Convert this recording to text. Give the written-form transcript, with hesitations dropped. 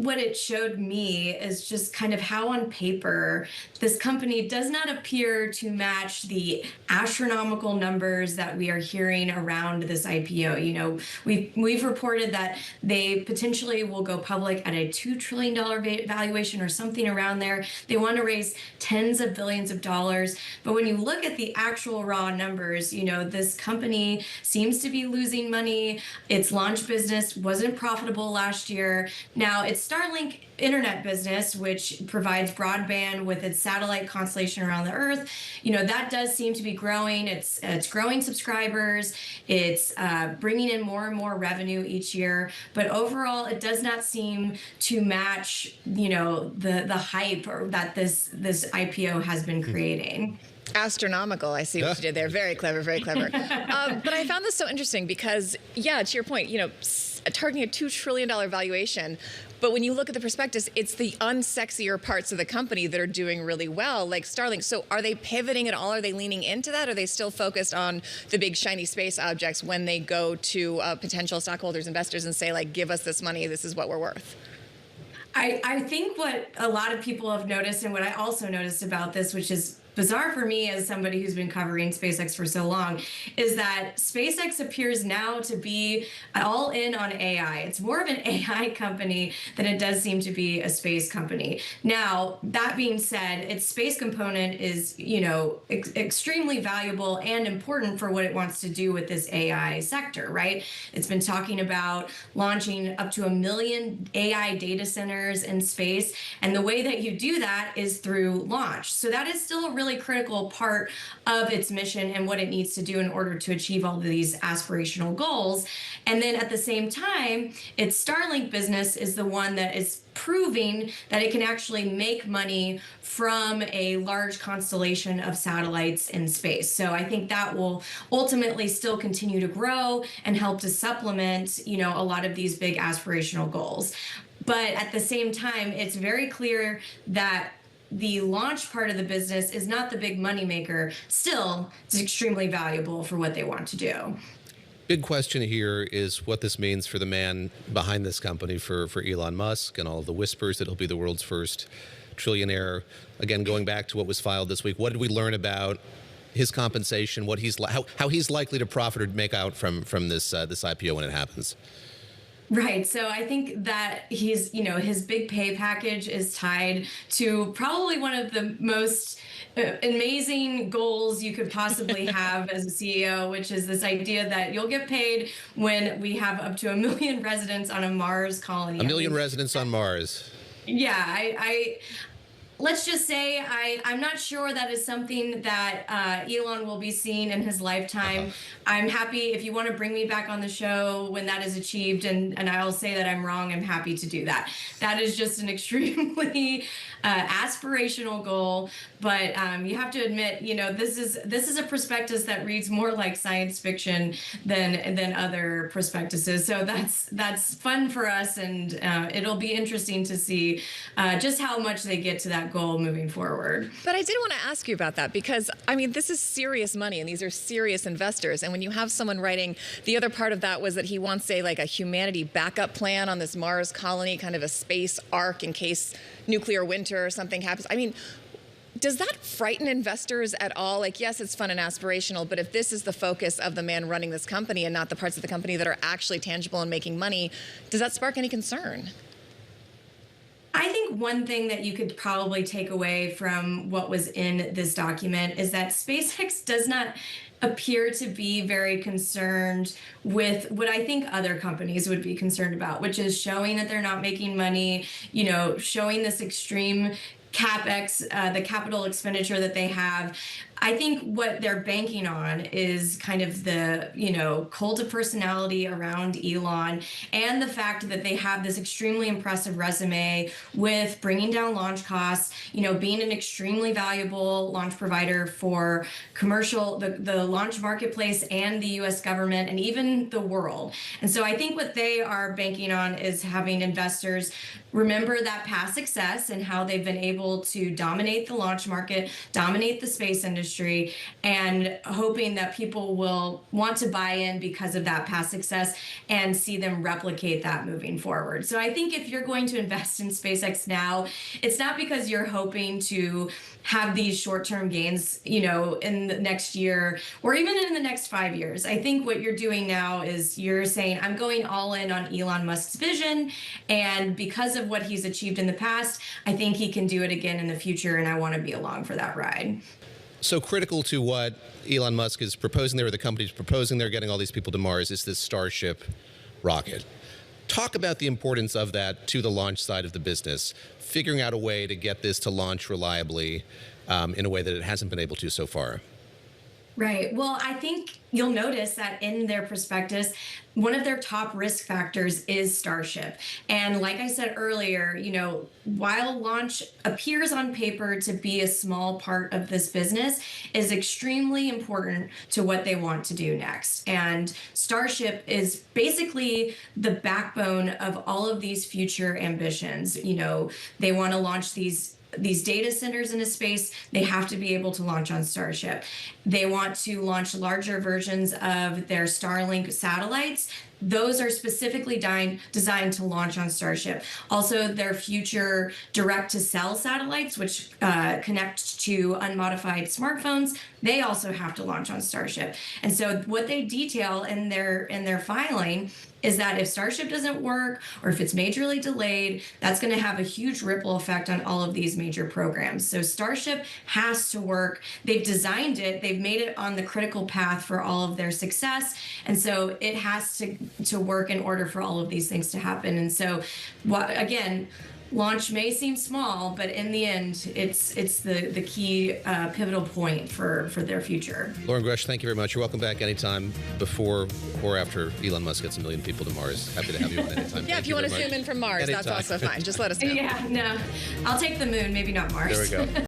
what it showed me is just kind of how on paper this company does not appear to match the astronomical numbers that we are hearing around this IPO. You know, we've reported that they potentially will go public at a $2 trillion valuation or something around there. They want to raise tens of billions of dollars. But when you look at the actual raw numbers, you know, this company seems to be losing money. Its launch business wasn't profitable last year. Now, its Starlink internet business, which provides broadband with its satellite constellation around the Earth, you know, that does seem to be growing. It's growing subscribers. It's bringing in more and more revenue each year. But overall, it does not seem to match, you know, the hype that this IPO has been creating. Astronomical. I see what you did there. Very clever, very clever. But I found this so interesting because, yeah, to your point, you know, targeting a $2 trillion valuation. But when you look at the prospectus, it's the unsexier parts of the company that are doing really well, like Starlink. So are they pivoting at all? Are they leaning into that? Are they still focused on the big shiny space objects when they go to potential stockholders, investors, and say, like, give us this money, this is what we're worth? I think what a lot of people have noticed, and what I also noticed about this, which is bizarre for me as somebody who's been covering SpaceX for so long, is that SpaceX appears now to be all in on AI. It's more of an AI company than it does seem to be a space company. Now, that being said, its space component is, you know, extremely valuable and important for what it wants to do with this AI sector, right? It's been talking about launching up to 1 million AI data centers in space. And the way that you do that is through launch. So that is still a really critical part of its mission and what it needs to do in order to achieve all of these aspirational goals. And then at the same time, its Starlink business is the one that is proving that it can actually make money from a large constellation of satellites in space. So I think that will ultimately still continue to grow and help to supplement, you know, a lot of these big aspirational goals. But at the same time, it's very clear that the launch part of the business is not the big moneymaker. Still, it's extremely valuable for what they want to do. Big question here is what this means for the man behind this company, for Elon Musk, and all of the whispers that he'll be the world's first trillionaire. Again, going back to what was filed this week, what did we learn about his compensation, what he's how he's likely to profit or make out from this this IPO when it happens? Right. So I think that he's, you know, his big pay package is tied to probably one of the most amazing goals you could possibly have as a CEO, which is this idea that you'll get paid when we have up to 1 million residents on a Mars colony. 1 million residents on Mars. Yeah, let's just say I'm not sure that is something that Elon will be seeing in his lifetime. I'm happy if you want to bring me back on the show when that is achieved, and I'll say that I'm wrong. I'm happy to do that. That is just an extremely aspirational goal, but you have to admit, you know, this is a prospectus that reads more like science fiction than other prospectuses. So that's fun for us, and it'll be interesting to see just how much they get to that goal moving forward. But I did want to ask you about that because, I mean, this is serious money and these are serious investors. And when you have someone writing, the other part of that was that he wants a humanity backup plan on this Mars colony, kind of a space ark in case nuclear winter or something happens. I mean, does that frighten investors at all? Like, yes, it's fun and aspirational, but if this is the focus of the man running this company and not the parts of the company that are actually tangible and making money, does that spark any concern? I think one thing that you could probably take away from what was in this document is that SpaceX does not appear to be very concerned with what I think other companies would be concerned about, which is showing that they're not making money, you know, showing this extreme CapEx, the capital expenditure that they have. I think what they're banking on is kind of the, you know, cult of personality around Elon and the fact that they have this extremely impressive resume with bringing down launch costs, you know, being an extremely valuable launch provider for commercial, the launch marketplace and the US government and even the world. And so I think what they are banking on is having investors remember that past success and how they've been able to dominate the launch market, dominate the space industry, industry and hoping that people will want to buy in because of that past success and see them replicate that moving forward. So I think if you're going to invest in SpaceX now, it's not because you're hoping to have these short-term gains, in the next year or even in the next 5 years. I think what you're doing now is you're saying, I'm going all in on Elon Musk's vision. And because of what he's achieved in the past, I think he can do it again in the future. And I want to be along for that ride. So critical to what Elon Musk is proposing there, or the company's proposing there, getting all these people to Mars, is this Starship rocket. Talk about the importance of that to the launch side of the business, figuring out a way to get this to launch reliably in a way that it hasn't been able to so far. Right. Well, I think you'll notice that in their prospectus, one of their top risk factors is Starship. And like I said earlier, while launch appears on paper to be a small part of this business, is extremely important to what they want to do next. And Starship is basically the backbone of all of these future ambitions. They want to launch these data centers into space. They have to be able to launch on Starship. They want to launch larger versions of their Starlink satellites. Those are specifically designed to launch on Starship. Also, their future direct-to-cell satellites, which connect to unmodified smartphones, they also have to launch on Starship. And so what they detail in their filing is that if Starship doesn't work or if it's majorly delayed, that's going to have a huge ripple effect on all of these major programs. So Starship has to work. They've designed it. They've made it on the critical path for all of their success. And so it has to work in order for all of these things to happen. And so, again, launch may seem small, but in the end, it's the key pivotal point for their future. Loren Grush, thank you very much. You're welcome back anytime before or after Elon Musk gets 1 million people to Mars. Happy to have you on anytime. Yeah, if you want to zoom in from Mars, Anytime. that's also fine. Just let us know. Yeah, no, I'll take the moon, maybe not Mars. There we go.